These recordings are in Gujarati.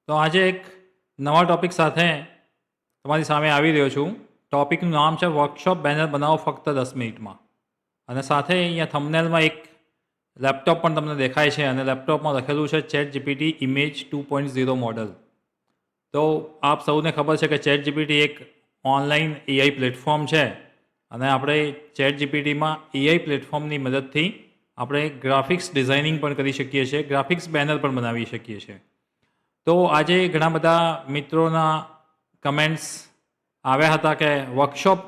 તો આજે એક નવા ટોપિક સાથે તમારી સામે આવી રહ્યો છું. ટોપિકનું નામ છે વર્કશોપ બેનર બનાવો ફક્ત 10 મિનિટમાં. અને સાથે અહીંયા થંબનેલમાં એક લેપટોપ પણ તમને દેખાય છે અને લેપટોપમાં લખેલું છે ચેટ જીપીટી ઇમેજ 2.0 મોડલ. તો આપ સૌને ખબર છે કે ચેટ જીપીટી એક ઓનલાઈન એઆઈ પ્લેટફોર્મ છે અને આપણે ચેટ જીપીટીમાં એઆઈ પ્લેટફોર્મની મદદથી આપણે ગ્રાફિક્સ ડિઝાઇનિંગ પણ કરી શકીએ છીએ, ગ્રાફિક્સ બેનર પણ બનાવી શકીએ છીએ. તો આજે ઘણા બધા મિત્રોના કમેન્ટ્સ આવ્યા હતા કે વર્કશોપ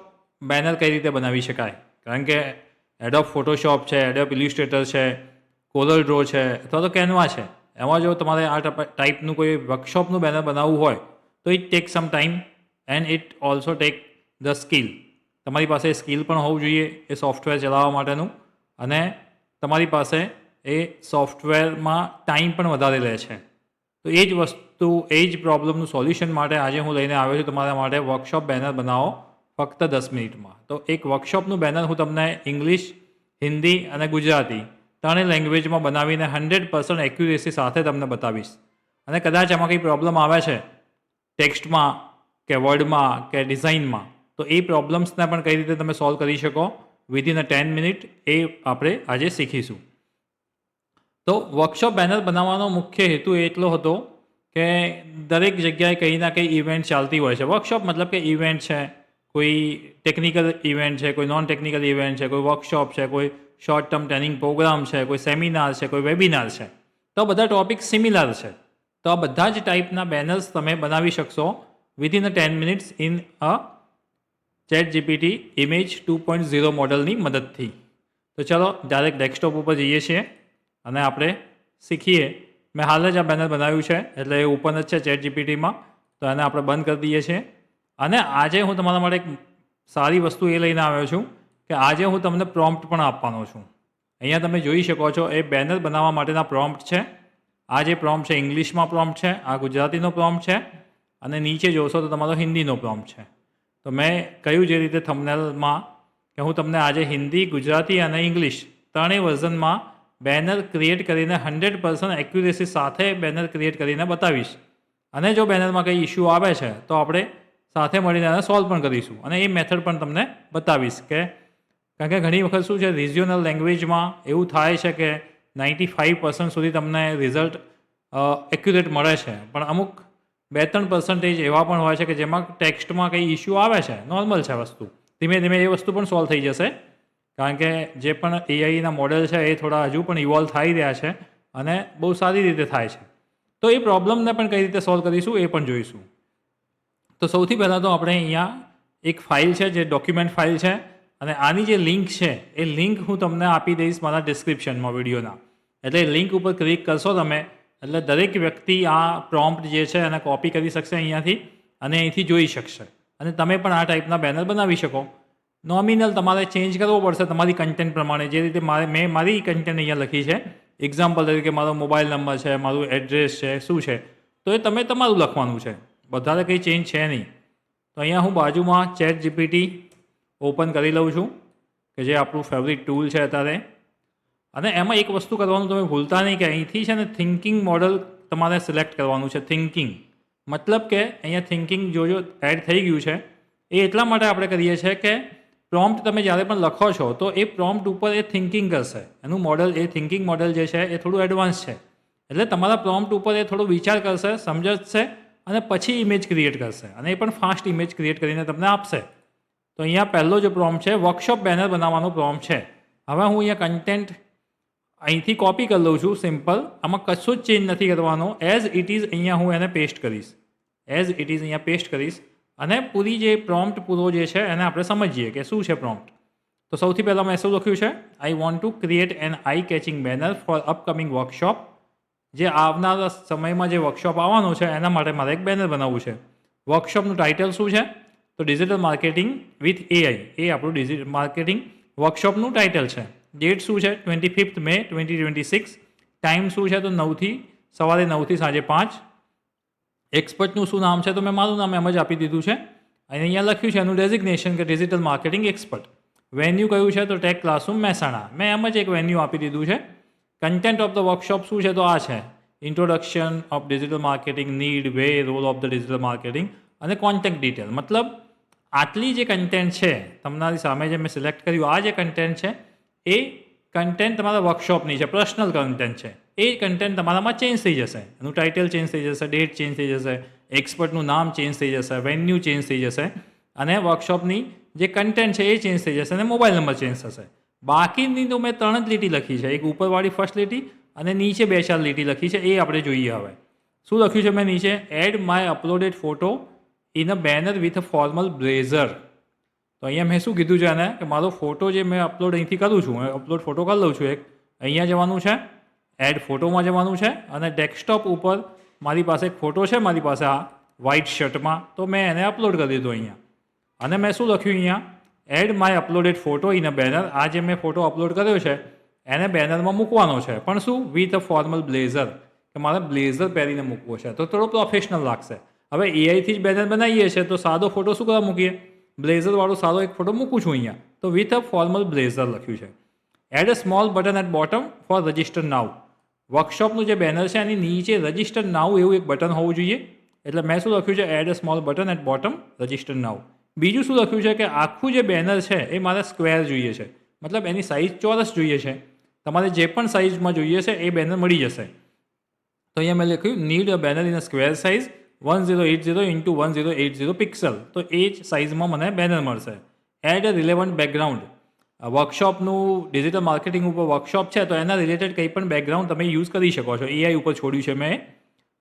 બેનર કઈ રીતે બનાવી શકાય, કારણ કે એડોબ ફોટોશોપ છે, એડોબ ઇલ્યુસ્ટ્રેટર છે, કોરલ ડ્રો છે અથવા તો કેનવા છે, એમાં જો તમારે આ ટાઈપનું કોઈ વર્કશોપનું બેનર બનાવવું હોય તો it take some time and it also take the skill. તમારી પાસે સ્કિલ પણ હોવું જોઈએ એ સોફ્ટવેર ચલાવવા માટેનું, અને તમારી પાસે એ સોફ્ટવેરમાં ટાઈમ પણ વધારે લે છે. તો એ જ વસ્તુ, એ જ પ્રોબ્લેમનું સોલ્યુશન માટે આજે હું લઈને આવ્યો છું તમારા માટે વર્કશોપ બેનર બનાવો ફક્ત 10 મિનિટમાં. તો એક વર્કશોપનું બેનર હું તમને ઇંગ્લિશ, હિન્દી અને ગુજરાતી ત્રણેય લેંગ્વેજમાં બનાવીને 100% એક્યુરેસી સાથે તમને બતાવીશ. અને કદાચ એમાં કંઈ પ્રોબ્લેમ આવે છે ટેક્સ્ટમાં કે વર્ડમાં કે ડિઝાઇનમાં, તો એ પ્રોબ્લેમ્સને પણ કઈ રીતે તમે સોલ્વ કરી શકો વિધિન 10 મિનિટ, એ આપણે આજે શીખીશું. તો વર્કશોપ બેનર બનાવવાનો મુખ્ય હેતુ એટલો હતો કે દરેક જગ્યાએ કંઈ ના કંઈ ઇવેન્ટ ચાલતી હોય છે. વર્કશોપ મતલબ કે ઇવેન્ટ છે, કોઈ ટેકનિકલ ઇવેન્ટ છે, કોઈ નોન ટેકનિકલ ઇવેન્ટ છે, કોઈ વર્કશોપ છે, કોઈ શોર્ટ ટર્મ ટ્રેનિંગ પ્રોગ્રામ છે, કોઈ સેમિનાર છે, કોઈ વેબિનાર છે. તો આ બધા ટોપિક સિમિલર છે. તો આ બધા જ ટાઈપના બેનર્સ તમે બનાવી શકશો within 10 minutes in a chat GPT image 2.0 મોડલની મદદથી. તો ચલો ડાયરેક્ટ ડેસ્કટોપ ઉપર જઈએ છીએ અને આપણે શીખીએ. મેં હાલ જ આ બેનર બનાવ્યું છે એટલે એ ઓપન જ છે ચેટ જીપીટીમાં, તો એને આપણે બંધ કરી દઈએ છીએ. અને આજે હું તમારા માટે એક સારી વસ્તુ એ લઈને આવ્યો છું કે આજે હું તમને પ્રોમ્પ્ટ પણ આપવાનો છું. અહીંયા તમે જોઈ શકો છો એ બેનર બનાવવા માટેના પ્રોમ્પ્ટ છે. આ જે પ્રોમ્પ્ટ છે ઇંગ્લિશમાં પ્રોમ્પ્ટ છે, આ ગુજરાતીનો પ્રોમ્પ્ટ છે અને નીચે જોશો તો તમારો હિન્દીનો પ્રોમ્પ્ટ છે. તો મેં કહ્યું જે રીતે થંબનેલમાં કે હું તમને આજે હિન્દી, ગુજરાતી અને ઇંગ્લિશ ત્રણેય વર્ઝનમાં બેનર ક્રિએટ કરીને 100% એક્યુરેસી સાથે બેનર ક્રિએટ કરીને બતાવીશ. અને જો બેનરમાં કંઈ ઇશ્યુ આવે છે તો આપણે સાથે મળીને એને સોલ્વ પણ કરીશું અને એ મેથડ પણ તમને બતાવીશ. કે કારણ કે ઘણી વખત શું છે, રિજિયોનલ લેંગ્વેજમાં એવું થાય છે કે 95% સુધી તમને રિઝલ્ટ એક્યુરેટ મળે છે, પણ અમુક 2-3% એવા પણ હોય છે કે જેમાં ટેક્સ્ટમાં કંઈ ઇશ્યુ આવે છે. નોર્મલ છે વસ્તુ, ધીમે ધીમે એ વસ્તુ પણ સોલ્વ થઈ જશે, કારણ કે જે પણ એઆઈના મોડેલ છે એ થોડા હજુ પણ ઇવોલ્વ થઈ રહ્યા છે અને બહુ સારી રીતે થાય છે. તો એ પ્રોબ્લેમને પણ કઈ રીતે સોલ્વ કરીશું એ પણ જોઈશું. તો સૌથી પહેલાં તો આપણે અહીંયા એક ફાઇલ છે જે ડોક્યુમેન્ટ ફાઇલ છે, અને આની જે લિંક છે એ લિંક હું તમને આપી દઈશ મારા ડિસ્ક્રિપ્શનમાં વિડીયોના. એટલે લિંક ઉપર ક્લિક કરશો તમે એટલે દરેક વ્યક્તિ આ પ્રોમ્પ્ટ જે છે એને કોપી કરી શકશે અહીંયાથી અને અહીંથી જોઈ શકશે, અને તમે પણ આ ટાઈપના બેનર બનાવી શકો. નોમિનલ તમારે ચેન્જ કરવો પડશે તમારી કન્ટેન્ટ પ્રમાણે, જે રીતે મેં મારી કન્ટેન્ટ અહીંયા લખી છે. એક્ઝામ્પલ તરીકે મારો મોબાઈલ નંબર છે, મારું એડ્રેસ છે, શું છે, તો એ તમે તમારું લખવાનું છે, વધારે કંઈ ચેન્જ છે નહીં. તો અહીંયા હું બાજુમાં ચેટ જીપીટી ઓપન કરી લઉં છું કે જે આપણું ફેવરિટ ટૂલ છે અત્યારે. અને એમાં એક વસ્તુ કરવાનું તમે ભૂલતા નહીં કે અહીંથી છે ને થિંકિંગ મોડલ તમારે સિલેક્ટ કરવાનું છે. થિંકિંગ મતલબ કે અહીંયા થિંકિંગ જો એડ થઈ ગયું છે એ એટલા માટે આપણે કરીએ છીએ કે પ્રોમ્પ્ટ તમે જ્યારે પણ લખો છો તો એ પ્રોમ્પ્ટ ઉપર એ થિંકિંગ કરશે. એનું મોડલ, એ થિંકિંગ મોડલ જે છે એ થોડું એડવાન્સ છે, એટલે તમારા પ્રોમ્પ્ટ ઉપર એ થોડો વિચાર કરશે, સમજશે અને પછી ઇમેજ ક્રિએટ કરશે, અને એ પણ ફાસ્ટ ઇમેજ ક્રિએટ કરીને તમને આપશે. તો અહીંયા પહેલો જે પ્રોમ્પ્ટ છે વર્કશોપ બેનર બનાવવાનો પ્રોમ્પ્ટ છે. હવે હું અહીંયા કન્ટેન્ટ અહીંથી કોપી કરી લઉં છું સિમ્પલ, આમાં કશું જ ચેન્જ નથી કરવાનો. એઝ ઇટ ઇઝ અહીંયા હું એને પેસ્ટ કરીશ, એઝ ઇટ ઇઝ અહીંયા પેસ્ટ કરીશ અને પૂરી જે પ્રોમ્પ્ટ પૂરો જે છે એને આપણે સમજીએ કે શું છે પ્રોમ્પ્ટ. તો સૌથી પહેલાં મેં શું લખ્યું છે, I want to create an eye catching banner for upcoming workshop. જે આવનારા સમયમાં જે વર્કશોપ આવવાનો છે એના માટે મારે એક બેનર બનાવવું છે. વર્કશોપનું ટાઇટલ શું છે, તો ડિજિટલ માર્કેટિંગ વિથ એઆઈ, એ આપણું ડિજિટલ માર્કેટિંગ વર્કશોપનું ટાઇટલ છે. ડેટ શું છે, 25 મે 2026. ટાઈમ શું છે, તો સવારે 9 થી સાંજે 5. એક્સપર્ટનું શું નામ છે, તો મેં મારું નામ એમ જ આપી દીધું છે અને અહીંયા લખ્યું છે એનું ડેઝિગ્નેશન કે ડિજિટલ માર્કેટિંગ એક્સપર્ટ. વેન્યુ કયું છે, તો ટેક ક્લાસરૂમ મહેસાણા, મેં એમ જ એક વેન્યુ આપી દીધું છે. કન્ટેન્ટ ઓફ ધ વર્કશોપ શું છે, તો આ છે introduction of digital marketing, need, way, role of the digital marketing અને કોન્ટેક્ટ ડિટેલ. મતલબ આટલી જે કન્ટેન્ટ છે તમારી સામે જે મેં સિલેક્ટ કર્યું, આ જે કન્ટેન્ટ છે એ કન્ટેન્ટ તમારા વર્કશોપની છે, પર્સનલ કન્ટેન્ટ છે. એ કન્ટેન્ટ તમારામાં ચેન્જ થઈ જશે. એનું ટાઇટલ ચેન્જ થઈ જશે, ડેટ ચેન્જ થઈ જશે, એક્સપર્ટનું નામ ચેન્જ થઈ જશે, વેન્યુ ચેન્જ થઈ જશે અને વર્કશોપની જે કન્ટેન્ટ છે એ ચેન્જ થઈ જશે અને મોબાઈલ નંબર ચેન્જ થશે. બાકીની તો મેં 3 જ લીટી લખી છે. એક ઉપરવાળી ફર્સ્ટ લીટી અને નીચે 2-4 લીટી લખી છે. એ આપણે જોઈએ હવે. શું લખ્યું છે મેં નીચે? Add my uploaded photo in a banner with a formal blazer. તો અહીંયા મેં શું કીધું છે એને કે મારો ફોટો જે મેં અપલોડ અહીંથી કરું છું, અપલોડ ફોટો કરી લઉં છું, એક અહીંયા જવાનું છે, એડ ફોટોમાં જવાનું છે અને ડેસ્કટોપ ઉપર મારી પાસે એક ફોટો છે, મારી પાસે આ વ્હાઇટ શર્ટમાં, તો મેં એને અપલોડ કરી દીધો અહીંયા. અને મેં શું લખ્યું અહીંયા? Add my uploaded photo in a banner. આ જે મેં ફોટો અપલોડ કર્યો છે એને બેનરમાં મૂકવાનો છે, પણ શું? વિથ અ ફોર્મલ બ્લેઝર, કે મારે બ્લેઝર પહેરીને મૂકવો છે, તો થોડો પ્રોફેશનલ લાગશે. હવે એઆઈથી જ બેનર બનાવીએ છીએ તો સાદો ફોટો શું કરવા મૂકીએ? બ્લેઝરવાળો સાદો એક ફોટો મૂકું છું અહીંયા, તો વિથ અ ફોર્મલ બ્લેઝર લખ્યું છે. Add a small button at bottom for register now. વર્કશોપનું જે બેનર છે એની નીચે રજિસ્ટર નાઉ એવું એક બટન હોવું જોઈએ. એટલે મેં શું લખ્યું છે? Add a small button at bottom register now. બીજું શું લખ્યું છે કે આખું જે બેનર છે એ મારે સ્ક્વેર જોઈએ છે, મતલબ એની સાઇઝ ચોરસ જોઈએ છે. તમારે જે પણ સાઇઝમાં જોઈએ છે એ બેનર મળી જશે. તો અહીંયા મેં લખ્યું need a banner in a square size 1080 into 1080 pixel. તો એ જ સાઇઝમાં મને બેનર મળશે. Add a relevant background. વર્કશોપનું ડિજિટલ માર્કેટિંગ ઉપર વર્કશોપ છે તો એના રિલેટેડ કંઈ પણ બેકગ્રાઉન્ડ તમે યુઝ કરી શકો છો. એઆઈ ઉપર છોડ્યું છે મેં.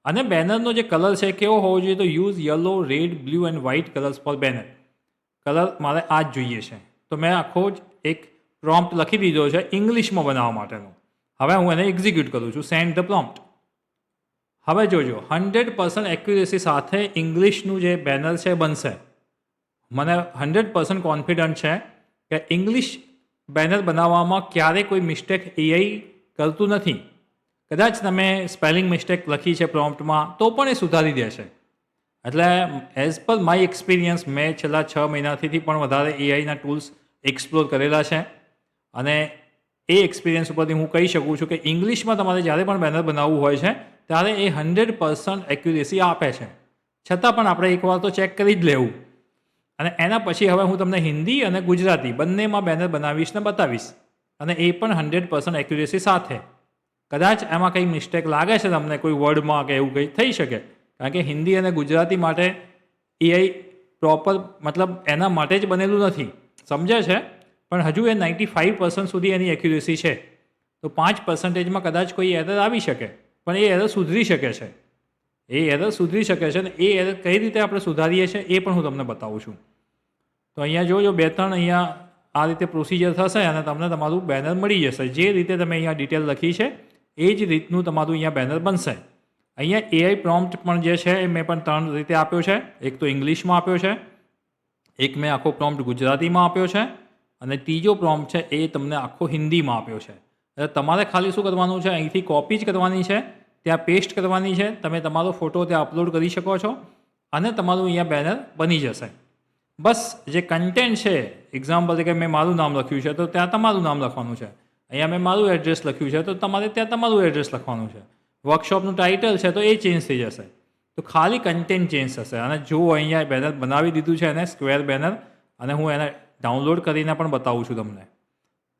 અને બેનરનો જે કલર છે કેવો હોવો જોઈએ? તો use yellow, red, blue and white colours for banner. Colour મારે આ જ જોઈએ છે. તો મેં આખો જ એક પ્રોમ્પ્ટ લખી દીધો છે ઇંગ્લિશમાં બનાવવા માટેનો. હવે હું એને એક્ઝિક્યુટ કરું છું. Send the prompt. હવે જોજો 100% એક્યુરેસી સાથે ઇંગ્લિશનું જે બેનર છે બનશે. મને 100% કોન્ફિડન્ટ છે કે ઇંગ્લિશ બેનર બનાવવામાં ક્યારેય કોઈ મિસ્ટેક એઆઈ કરતું નથી. કદાચ તમે સ્પેલિંગ મિસ્ટેક લખી છે પ્રોમ્પ્ટમાં તો પણ એ સુધારી દેશે. એટલે એઝ પર માય એક્સપિરિયન્સ મેં છેલ્લા 6 મહિનાથી પણ વધારે એઆઈના ટૂલ્સ એક્સપ્લોર કરેલા છે અને એ એક્સપિરિયન્સ ઉપરથી હું કહી શકું છું કે ઇંગ્લિશમાં તમારે જ્યારે પણ બેનર બનાવવું હોય છે ત્યારે એ 100% એક્યુરેસી આપે છે. છતાં પણ આપણે એકવાર તો ચેક કરી જ લેવું. અને એના પછી હવે હું તમને હિન્દી અને ગુજરાતી બંનેમાં બેનર બનાવીશ ને બતાવીશ, અને એ પણ 100% એક્યુરેસી સાથે. કદાચ એમાં કંઈ મિસ્ટેક લાગે છે તમને કોઈ વર્ડમાં કે એવું કંઈ થઈ શકે, કારણ કે હિન્દી અને ગુજરાતી માટે એઆઈ પ્રોપર મતલબ એના માટે જ બનેલું નથી. સમજે છે પણ હજુ એ 95% સુધી એની એક્યુરેસી છે. તો 5%માં કદાચ કોઈ એરર આવી શકે, પણ એ એરર સુધરી શકે છે. એ એરર સુધરી શકે છે ને એ એરર કઈ રીતે આપણે સુધારીએ છીએ એ પણ હું તમને બતાવું છું. તો અહીંયા જોજો 2-3 અહીંયા આ રીતે પ્રોસિજર થશે અને તમને તમારું બેનર મળી જશે. જે રીતે તમે અહીંયા ડિટેલ લખી છે એ જ રીતનું તમારું અહીંયા બેનર બનશે. અહીંયા એઆઈ પ્રોમ્પ્ટ પણ જે છે એ મેં પણ 3 રીતે આપ્યો છે. એક તો ઇંગ્લિશમાં આપ્યો છે, એક મેં આખો પ્રોમ્પ્ટ ગુજરાતીમાં આપ્યો છે અને ત્રીજો પ્રોમ્પ્ટ છે એ તમને આખો હિન્દીમાં આપ્યો છે. એટલે તમારે ખાલી શું કરવાનું છે? અહીંથી કોપી જ કરવાની છે, ત્યાં પેસ્ટ કરવાની છે. તમે તમારો ફોટો ત્યાં અપલોડ કરી શકો છો અને તમારું અહીંયા બેનર બની જશે. બસ જે કન્ટેન્ટ છે, એક્ઝામ્પલ તરીકે મેં મારું નામ લખ્યું છે તો ત્યાં તમારું નામ લખવાનું છે. અહીંયા મેં મારું એડ્રેસ લખ્યું છે તો તમારે ત્યાં તમારું એડ્રેસ લખવાનું છે. વર્કશોપનું ટાઇટલ છે તો એ ચેન્જ થઈ જશે. તો ખાલી કન્ટેન્ટ ચેન્જ થશે. અને જો અહીંયા બેનર બનાવી દીધું છે એને સ્ક્વેર બેનર, અને હું એને ડાઉનલોડ કરીને પણ બતાવું છું તમને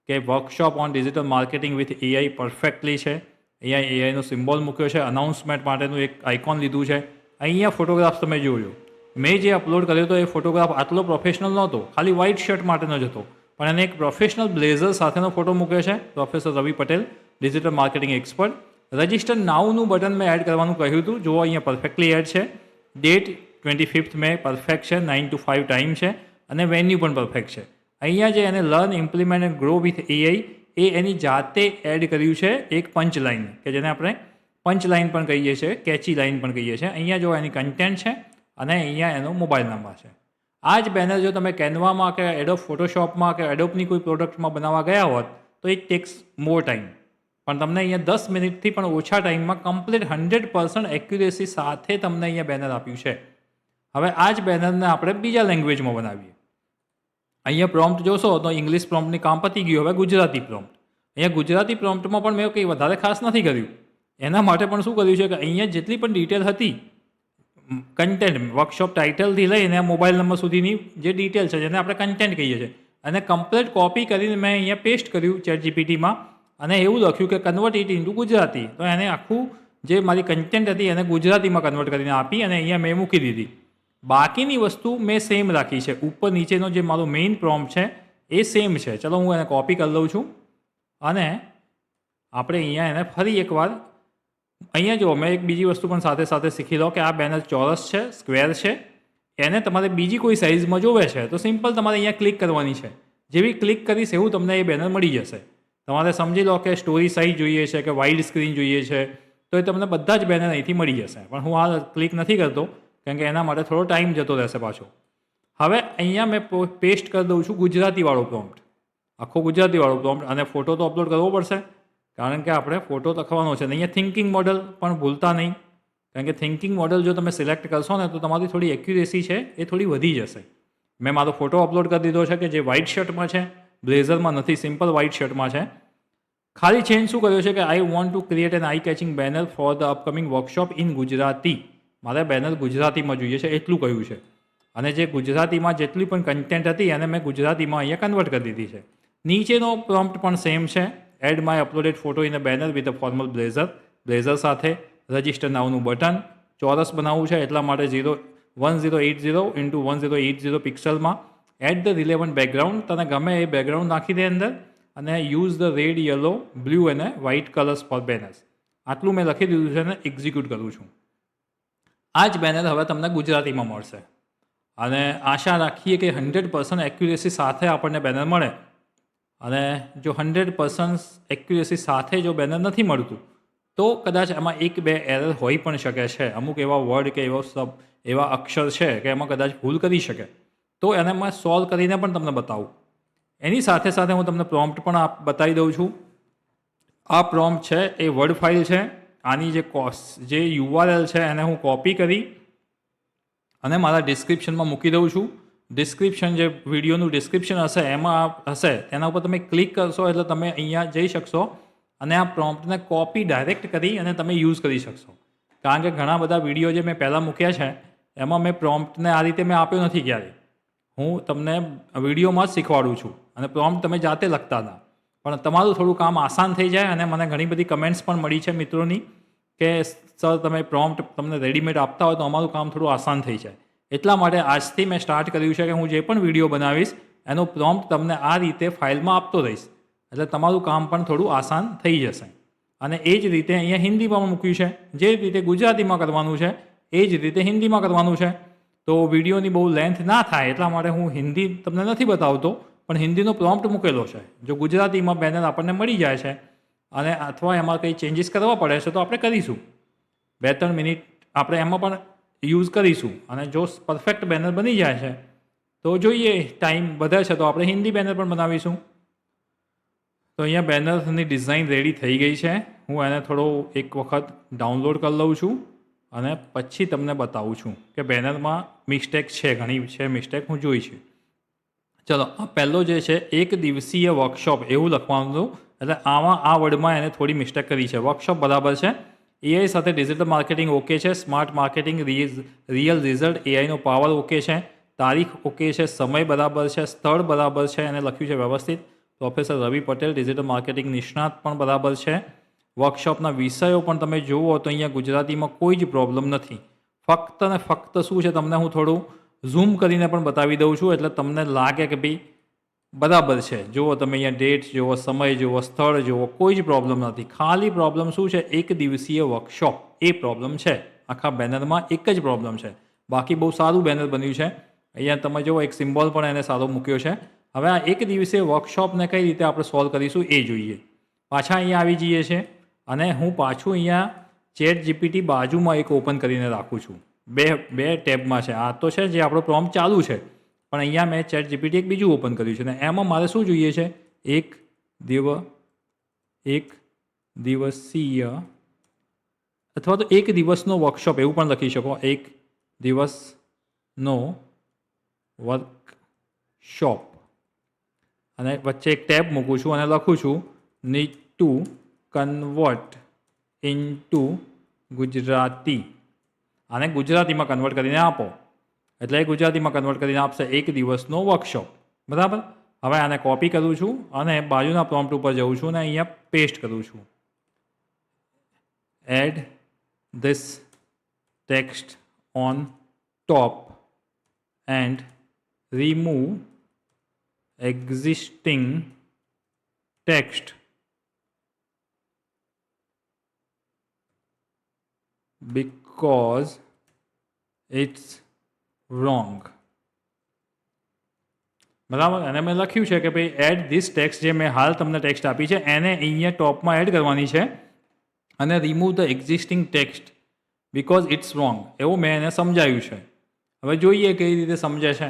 કે workshop on digital marketing with AI perfectly છે. અહીંયા એઆઈનો સિમ્બોલ મૂક્યો છે, અનાઉન્સમેન્ટ માટેનું એક આઇકોન લીધું છે. અહીંયા ફોટોગ્રાફ તમે જોજો. મેં જે અપલોડ કર્યો હતો એ ફોટોગ્રાફ આટલો પ્રોફેશનલ નહોતો, ખાલી વ્હાઇટ શર્ટ માટેનો જ હતો, પણ એને એક પ્રોફેશનલ બ્લેઝર સાથેનો ફોટો મૂક્યો છે. Professor Ravi Patel, digital marketing expert. Register નાઉનું બટન મેં એડ કરવાનું કહ્યું હતું. જુઓ અહીંયા પરફેક્ટલી એડ છે. ડેટ 25 મે પરફેક્ટ છે, 9 to 5 ટાઈમ છે અને વેન્યુ પણ પરફેક્ટ છે. અહીંયા જે એને learn, implement and grow with AI એ એની જાતે એડ કર્યું છે એક પંચ લાઇન, કે જેને આપણે પંચ લાઇન પણ કહીએ છીએ, કેચી લાઇન પણ કહીએ છીએ. અહીંયા જો એની કન્ટેન્ટ છે અને અહીંયા એનો મોબાઈલ નંબર છે. આ જ બેનર જો તમે કેનવામાં કે એડોબ ફોટોશોપમાં કે એડોબની કોઈ પ્રોડક્ટમાં બનાવવા ગયા હોત તો ઇટ ટેક્સ મોર ટાઈમ. પણ તમને અહીંયા 10 મિનિટથી પણ ઓછા ટાઈમમાં કમ્પ્લીટ 100% એક્યુરેસી સાથે તમને અહીંયા બેનર આપ્યું છે. હવે આ જ બેનરને આપણે બીજા લેંગ્વેજમાં બનાવીએ. અહીંયા પ્રોમ્પ્ટ જોશો તો ઇંગ્લિશ પ્રોમ્પ્ટની કામ પતી ગયું. હવે ગુજરાતી પ્રોમ્પ્ટ. અહીંયા ગુજરાતી પ્રોમ્પ્ટમાં પણ મેં કંઈ વધારે ખાસ નથી કર્યું. એના માટે પણ શું કર્યું છે કે અહીંયા જેટલી પણ ડિટેલ હતી, કન્ટેન્ટ વર્કશોપ ટાઇટલથી લઈને મોબાઈલ નંબર સુધીની જે ડિટેલ છે જેને આપણે કન્ટેન્ટ કહીએ છીએ, અને કમ્પ્લીટ કોપી કરીને મેં અહીંયા પેસ્ટ કર્યું ચેટ જીપીટીમાં, અને એવું લખ્યું કે કન્વર્ટ ઇટ ઇન્ટુ ગુજરાતી. તો એને આખું જે મારી કન્ટેન્ટ હતી એને ગુજરાતીમાં કન્વર્ટ કરીને આપી અને અહીંયા મેં મૂકી દીધી. બાકીની વસ્તુ મેં સેમ રાખી છે. ઉપર નીચેનો જે મારો મેઇન પ્રોમ્પ્ટ છે એ સેમ છે. ચલો હું એને કોપી કરી લઉં છું અને આપણે અહીંયા એને ફરી એકવાર અહીંયા જો મેં એક બીજી વસ્તુ પણ સાથે સાથે શીખી લો કે આ બેનર ચોરસ છે, સ્ક્વેર છે, એને તમારે બીજી કોઈ સાઇઝમાં જોવે છે તો સિમ્પલ તમારે અહીંયા ક્લિક કરવાની છે. જેવી ક્લિક કરીશ એવું તમને એ બેનર મળી જશે. તમારે સમજી લો કે સ્ટોરી સાઇઝ જોઈએ છે કે વાઇડ સ્ક્રીન જોઈએ છે તો એ તમને બધા જ બેનર અહીંથી મળી જશે. પણ હું આ ક્લિક નથી કરતો કારણ કે એના માટે થોડો ટાઈમ જતો રહેશે પાછો. હવે અહીંયા મેં પેસ્ટ કરી દઉં છું ગુજરાતીવાળો પ્રોમ્પ્ટ, આખો ગુજરાતીવાળો પ્રોમ્પ્ટ, અને ફોટો તો અપલોડ કરવો પડશે કારણ કે આપણે ફોટો લખવાનો છે. અહીંયા થિંકિંગ મોડલ પણ ભૂલતા નહીં, કારણ કે થિંકિંગ મોડલ જો તમે સિલેક્ટ કરશો ને તો તમારી થોડી એક્યુરેસી છે એ થોડી વધી જશે. મેં મારો ફોટો અપલોડ કરી દીધો છે કે જે વ્હાઇટ શર્ટમાં છે, બ્લેઝરમાં નથી, સિમ્પલ વ્હાઇટ શર્ટમાં છે. ખાલી ચેન્જ શું કર્યો છે કે I want to create an eye catching banner for the upcoming workshop in Gujarati. મારે બેનર ગુજરાતીમાં જોઈએ છે એટલું કહ્યું છે, અને જે ગુજરાતીમાં જેટલી પણ કન્ટેન્ટ હતી એને મેં ગુજરાતીમાં અહીંયા કન્વર્ટ કરી દીધી છે. નીચેનો પ્રોમ્પ્ટ પણ સેમ છે. Add my uploaded photo in a banner with a formal blazer સાથે રજિસ્ટર નાવનું બટન. ચોરસ બનાવવું છે એટલા માટે 1080 ઇન્ટુ 1080 પિક્સલમાં. એડ ધ રિલેવન્ટ બેકગ્રાઉન્ડ, તને ગમે એ બેકગ્રાઉન્ડ નાખી દે અંદર, અને use the red, yellow, blue અને વ્હાઇટ કલર્સ ફોર બેનર્સ. આટલું મેં લખી દીધું છે અને એક્ઝિક્યુટ કરું છું. આ જ બેનર હવે તમને ગુજરાતીમાં મળશે, અને આશા રાખીએ કે 100% એક્યુરેસી સાથે આપણને બેનર મળે. અને જો 100% એક્યુરેસી સાથે જો બેનર નથી મળતું તો કદાચ એમાં 1-2 એરર હોઈ પણ શકે છે. અમુક એવા વર્ડ કે એવા અક્ષર છે કે એમાં કદાચ ભૂલ કરી શકે, તો એને મેં સોલ્વ કરીને પણ તમને બતાવું. એની સાથે સાથે હું તમને પ્રોમ્પ્ટ પણ બતાવી દઉં છું. આ પ્રોમ્પ્ટ છે એ વર્ડ ફાઇલ છે. આની જે URL છે એને હું કોપી કરી અને મારા ડિસ્ક્રિપ્શનમાં મૂકી દઉં છું. ડિસ્ક્રિપ્શન જે વિડીયોનું ડિસ્ક્રિપ્શન હશે એમાં હશે, એના ઉપર તમે ક્લિક કરશો એટલે તમે અહીંયા જઈ શકશો અને આ પ્રોમ્પ્ટને કોપી ડાયરેક્ટ કરી અને તમે યુઝ કરી શકશો. કારણ કે ઘણા બધા વિડીયો જે મેં પહેલાં મૂક્યા છે એમાં મેં પ્રોમ્પ્ટને આ રીતે મેં આપ્યો નથી ક્યારે. હું તમને વિડીયોમાં જ શીખવાડું છું અને પ્રોમ્પ્ટ તમે જાતે લખતા હતા. પણ તમારું થોડું કામ આસાન થઈ જાય, અને મને ઘણી બધી કમેન્ટ્સ પણ મળી છે મિત્રોની કે સર તમે પ્રોમ્પ્ટ તમને રેડીમેડ આપતા હોય તો અમારું કામ થોડું આસાન થઈ જાય. એટલા માટે આજથી મેં સ્ટાર્ટ કર્યું છે કે હું જે પણ વિડીયો બનાવીશ એનો પ્રોમ્પ્ટ તમને આ રીતે ફાઇલમાં આપતો રહીશ, એટલે તમારું કામ પણ થોડું આસાન થઈ જશે. અને એ જ રીતે અહીંયા હિન્દીમાં મૂક્યું છે. જે રીતે ગુજરાતીમાં કરવાનું છે એ જ રીતે હિન્દીમાં કરવાનું છે. તો વિડીયોની બહુ લેન્થ ના થાય એટલા માટે હું હિન્દી તમને નથી બતાવતો, પણ હિન્દીનો પ્રોમ્પ્ટ મૂકેલો છે. જો ગુજરાતીમાં બેનર આપણને મળી જાય છે અને અથવા એમાં કંઈ ચેન્જીસ કરવા પડે છે તો આપણે કરીશું. 2-3 મિનિટ આપણે એમાં પણ યુઝ કરીશું, અને જો પરફેક્ટ બેનર બની જાય છે તો જોઈએ ટાઈમ વધે છે તો આપણે હિન્દી બેનર પણ બનાવીશું. તો અહીંયા બેનરની ડિઝાઇન રેડી થઈ ગઈ છે. હું એને થોડો એક વખત ડાઉનલોડ કરી લઉં છું અને પછી તમને બતાવું છું કે બેનરમાં મિસ્ટેક છે, ઘણી છે મિસ્ટેક હું જોઈ છે. ચલો, આ પહેલો જે છે 1 દિવસીય વર્કશોપ એવું લખવાનું હતું, એટલે આમાં આ વર્ડમાં એને થોડી મિસ્ટેક કરી છે. વર્કશોપ બરાબર છે, એઆઈ સાથે ડિજિટલ માર્કેટિંગ ઓકે છે, સ્માર્ટ માર્કેટિંગ, રિયલ રિઝલ્ટ, એઆઈનો પાવર ઓકે છે, તારીખ ઓકે છે, સમય બરાબર છે, સ્થળ બરાબર છે, એને લખ્યું છે વ્યવસ્થિત, professor Ravi Patel, digital marketing નિષ્ણાત પણ બરાબર છે. વર્કશોપના વિષયો પણ તમે જુઓ તો અહીંયા ગુજરાતીમાં કોઈ જ પ્રોબ્લેમ નથી. ફક્ત ને ફક્ત શું છે, તમને હું થોડું ઝૂમ કરીને પણ બતાવી દઉં છું એટલે તમને લાગે કે ભાઈ બરાબર છે. જુઓ તમે અહીંયા ડેટ જુઓ, સમય જુઓ, સ્થળ જુઓ, કોઈ જ પ્રોબ્લેમ નથી. ખાલી પ્રોબ્લેમ શું છે, 1 દિવસીય વર્કશોપ એ પ્રોબ્લેમ છે. આખા બેનરમાં એક જ પ્રોબ્લેમ છે. બાકી બહુ સારું બેનર બન્યું છે. અહીંયા તમે જુઓ એક સિમ્બોલ પણ એને સારો મૂક્યો છે. હવે આ 1 દિવસીય વર્કશોપને કઈ રીતે આપણે સોલ્વ કરીશું એ જોઈએ. પાછા અહીંયા આવી જઈએ છીએ અને હું પાછું અહીંયા ચેટ જીપીટી બાજુમાં એક ઓપન કરીને રાખું છું. બે ટેબમાં છે. આ તો છે જે આપણો પ્રોમ્પ્ટ ચાલુ છે, પણ અહીંયા મેં ચેટ જીપીટી એક બીજું ઓપન કર્યું છે ને એમાં મારે શું જોઈએ છે, એક દિવસીય અથવા તો 1 દિવસનો વર્કશોપ એવું પણ લખી શકો. 1 દિવસનો વર્કશોપ અને વચ્ચે એક ટેબ મૂકું છું અને લખું છું need to convert into Gujarati. આને ગુજરાતીમાં કન્વર્ટ કરીને આપો એટલે એ ગુજરાતીમાં કન્વર્ટ કરીને આપશે 1 દિવસનો વર્કશોપ. બરાબર. હવે આને કોપી કરું છું અને બાજુના પ્રોમ્પ્ટ ઉપર જઉં છું અને અહીંયા પેસ્ટ કરું છું. Add this text on top and remove existing text because it's wrong. બરાબર. અને મેં લખ્યું છે કે ભાઈ એડ ધીસ ટેક્સ્ટ, જે મેં હાલ તમને ટેક્સ્ટ આપી છે એને અહીંયા ટોપમાં એડ કરવાની છે અને remove the existing text because it's wrong, એવું મેં એને સમજાવ્યું છે. હવે જોઈએ કઈ રીતે સમજે છે,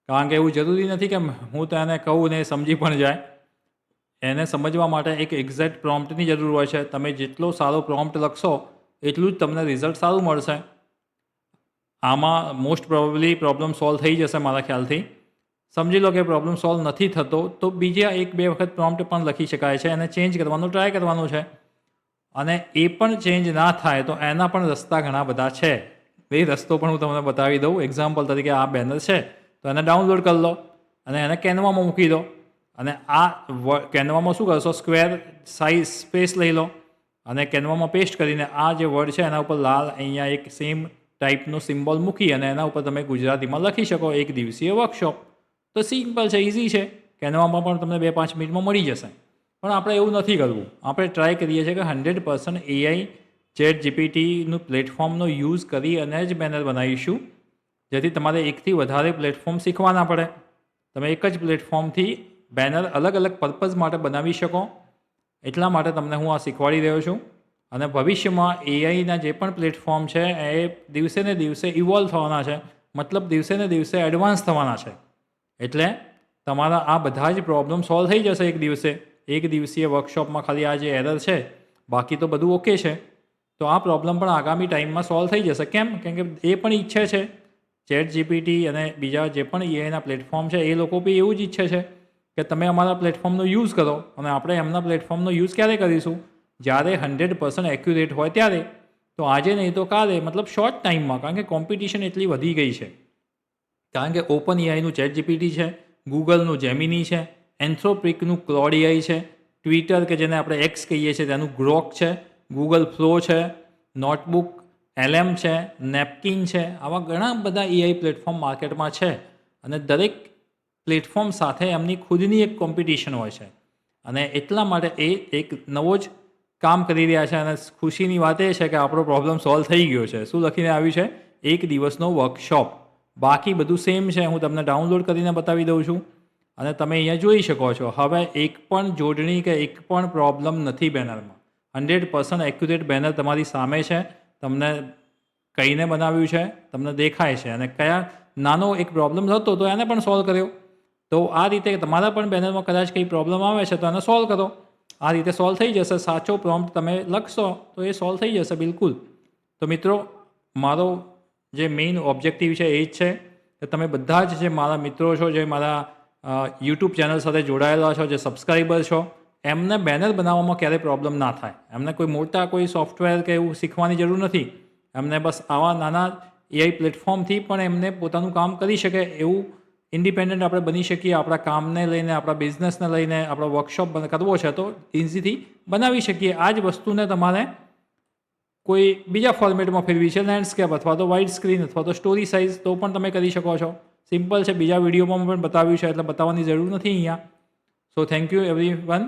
કારણ કે એવું જરૂરી નથી કે હું તેને કહું ને એ સમજી પણ જાય. એને સમજવા માટે એક એક્ઝેક્ટ પ્રોમ્પ્ટની જરૂર હોય છે. તમે જેટલો સારો પ્રોમ્પ્ટ લખશો એટલું જ તમને રિઝલ્ટ સારું મળશે. આમાં મોસ્ટ પ્રોબેબલી પ્રોબ્લેમ સોલ્વ થઈ જશે મારા ખ્યાલથી. સમજી લો કે પ્રોબ્લેમ સોલ્વ નથી થતો તો બીજા 1-2 વખત પ્રોમ્પ્ટ પણ લખી શકાય છે, એને ચેન્જ કરવાનો ટ્રાય કરવાનો છે. અને એ પણ ચેન્જ ના થાય તો એના પણ રસ્તા ઘણા બધા છે. એ રસ્તો પણ હું તમને બતાવી દઉં. એક્ઝામ્પલ તરીકે આ બેનર છે તો એને ડાઉનલોડ કરી લો અને એને કેનવામાં મૂકી દો અને આ કેનવામાં શું કરશો, સ્ક્વેર સાઇઝ સ્પેસ લઈ લો અને કેનવામાં પેસ્ટ કરીને આ જે વર્ડ છે એના ઉપર લાલ અહીંયા એક સેમ ટાઈપનો સિમ્બોલ મૂકી અને એના ઉપર તમે ગુજરાતીમાં લખી શકો 1 દિવસીય વર્કશોપ. તો સિમ્પલ છે, ઇઝી છે. કેનવામાં પણ તમને 2-5 મિનિટમાં મળી જશે. પણ આપણે એવું નથી કરવું. આપણે ટ્રાય કરીએ છીએ કે 100% AI ChatGPTનું પ્લેટફોર્મનો યુઝ કરી અને જ બેનર બનાવીશું, જેથી તમારે એકથી વધારે પ્લેટફોર્મ શીખવા ના પડે. તમે એક જ પ્લેટફોર્મથી બેનર અલગ અલગ પર્પઝ માટે બનાવી શકો. એટલા માટે તમને હું આ શીખવાડી રહ્યો છું. અને ભવિષ્યમાં એઆઈના જે પણ પ્લેટફોર્મ છે એ દિવસે ને દિવસે ઇવોલ્વ થવાના છે, મતલબ દિવસે ને દિવસે એડવાન્સ થવાના છે. એટલે તમારા આ બધા જ પ્રોબ્લેમ સોલ્વ થઈ જશે એક દિવસે. 1 દિવસીય વર્કશોપમાં ખાલી આ જે એરર છે, બાકી તો બધું ઓકે છે. તો આ પ્રોબ્લેમ પણ આગામી ટાઈમમાં સોલ્વ થઈ જશે. કેમ? કેમ કે એ પણ ઈચ્છે છે, ChatGPT અને બીજા જે પણ એઆઈના પ્લેટફોર્મ છે એ લોકો બી એવું જ ઈચ્છે છે કે તમે અમારા પ્લેટફોર્મનો યુઝ કરો. અને આપણે એમના પ્લેટફોર્મનો યુઝ ક્યારે કરીશું? જ્યારે 100% એક્યુરેટ હોય ત્યારે. તો આજે નહીં તો કાલે, મતલબ શોર્ટ ટાઈમમાં, કારણ કે કોમ્પિટિશન એટલી વધી ગઈ છે. કારણ કે ઓપન એઆઈનું ChatGPT છે, ગૂગલનું જેમિની છે, એન્થ્રોપિકનું ક્લોડ એઆઈ છે, ટ્વિટર કે જેને આપણે એક્સ કહીએ છીએ તેનું ગ્રોક છે, ગૂગલ ફ્લો છે, નોટબુક LM છે, નેપકિન છે. આવા ઘણા બધા એઆઈ પ્લેટફોર્મ માર્કેટમાં છે અને દરેક પ્લેટફોર્મ સાથે એમની ખુદની એક કોમ્પિટિશન હોય છે. અને એટલા માટે એ એક નવો જ કામ કરી રહ્યા છે. અને ખુશીની વાત એ છે કે આપણો પ્રોબ્લેમ સોલ્વ થઈ ગયો છે. શું લખીને આવ્યું છે? 1 દિવસનો વર્કશોપ. બાકી બધું સેમ છે. હું તમને ડાઉનલોડ કરીને બતાવી દઉં છું અને તમે અહીંયા જોઈ શકો છો. હવે એક પણ જોડણી કે એક પણ પ્રોબ્લેમ નથી બેનરમાં. 100% એક્યુરેટ બેનર તમારી સામે છે. તમને કહીને બનાવ્યું છે, તમને દેખાય છે. અને કયા નાનો એક પ્રોબ્લેમ હતો તો એને પણ સોલ્વ કર્યો. તો આ રીતે તમારા પણ બેનરમાં કદાચ કંઈ પ્રોબ્લેમ આવે છે તો એને સોલ્વ કરો. આ રીતે સોલ્વ થઈ જશે. સાચો પ્રોમ્પ્ટ તમે લખશો તો એ સોલ્વ થઈ જશે બિલકુલ. તો મિત્રો, મારો જે મેઇન ઓબ્જેક્ટિવ છે એ જ છે કે તમે બધા જ જે મારા મિત્રો છો, જે મારા યુટ્યુબ ચેનલ સાથે જોડાયેલા છો, જે સબસ્ક્રાઈબર છો, એમને બેનર બનાવવામાં ક્યારેય પ્રોબ્લેમ ના થાય. એમને કોઈ મોટા કોઈ સોફ્ટવેર કે એવું શીખવાની જરૂર નથી. એમને બસ આવા નાના એઆઈ પ્લેટફોર્મથી પણ એમને પોતાનું કામ કરી શકે એવું ઇન્ડિપેન્ડન્ટ આપણે બની શકીએ. આપણા કામને લઈને, આપણા બિઝનેસને લઈને, આપણો વર્કશોપ કરવો છે તો ઇઝીથી બનાવી શકીએ. આ જ વસ્તુને તમારે કોઈ બીજા ફોર્મેટમાં ફેરવી છે, લેન્ડસ્કેપ અથવા તો વાઇડ સ્ક્રીન અથવા તો સ્ટોરી સાઇઝ, તો પણ તમે કરી શકો છો. સિમ્પલ છે. બીજા વિડીયોમાં પણ બતાવ્યું છે એટલે બતાવવાની જરૂર નથી અહીંયા. So thank you everyone.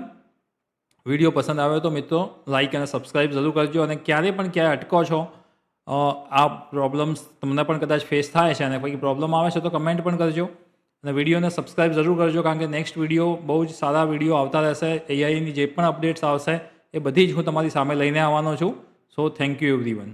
Video પસંદ આવ્યો તો મિત્રો લાઇક અને સબસ્ક્રાઈબ જરૂર કરજો. અને ક્યારે પણ ક્યારે અટકો છો, આ પ્રોબ્લેમ્સ તમને પણ કદાચ ફેસ થાય છે અને કોઈ પ્રોબ્લેમ આવે છે તો કમેન્ટ પણ કરજો. અને વિડીયોને સબસ્ક્રાઈબ જરૂર કરજો, કારણ કે નેક્સ્ટ વિડીયો બહુ જ સારા વિડીયો આવતા રહેશે. એઆઈની જે પણ અપડેટ્સ આવશે એ બધી જ હું તમારી સામે લઈને આવવાનો છું. So thank you everyone.